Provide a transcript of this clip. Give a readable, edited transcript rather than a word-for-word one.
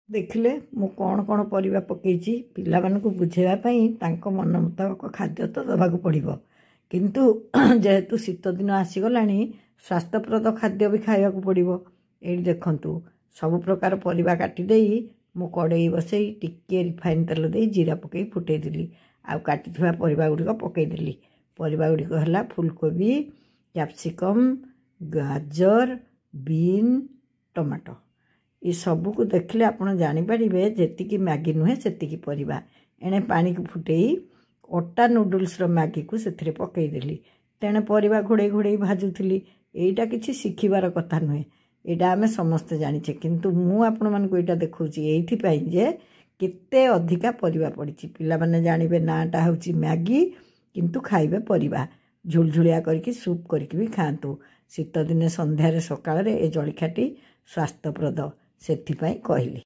ଦେଖିଲେ ମୁଁ କ'ଣ କ'ଣ ପରିବା ପକେଇଛି ପିଲାମାନଙ୍କୁ ବୁଝେଇବା ପାଇଁ ତାଙ୍କ ମନ ମୁତାବକ ଖାଦ୍ୟ ତ ଦେବାକୁ ପଡ଼ିବ କିନ୍ତୁ ଯେହେତୁ ଶୀତ ଦିନ ଆସିଗଲାଣି ସ୍ୱାସ୍ଥ୍ୟପ୍ରଦ ଖାଦ୍ୟ ବି ଖାଇବାକୁ ପଡ଼ିବ। ଏଇଠି ଦେଖନ୍ତୁ ସବୁ ପ୍ରକାର ପରିବା କାଟିଦେଇ ମୁଁ କଡ଼େଇ ବସେଇ ଟିକିଏ ରିଫାଇନ୍ ତେଲ ଦେଇ ଜିରା ପକେଇ ଫୁଟେଇଦେଲି ଆଉ କାଟିଥିବା ପରିବା ଗୁଡ଼ିକ ପକେଇଦେଲି। ପରିବା ଗୁଡ଼ିକ ହେଲା ଫୁଲକୋବି, କ୍ୟାପ୍ସିକମ୍, ଗାଜର, ବିନ୍, ଟମାଟୋ। ये सबको देखले आपण जानीपारे जेतिकी मैगी नुहे सेतिकी परिबा। एणे पानी को फुटेई अटा नूडल्स मैगी को से पकईदेली तेणे परिबा घोड़े घोड़े भाजुली। एटा किसी शिखिबार कथा नुहे, यहाँ आम समस्ते जानीचे किंतु मु आपण मानक यहाँ देखौची एइथिपाई जे केते अधिका परिबा पड़ी। पिला माने जानिबे नाटा होची मैगी किंतु खाइबे परिबा झुलझुलिया करके सूप करके भी खातु। शीत दिने संध्यारे सकाळे ए जळिखाटी स्वास्थ्यप्रद सेथिपाई कहली।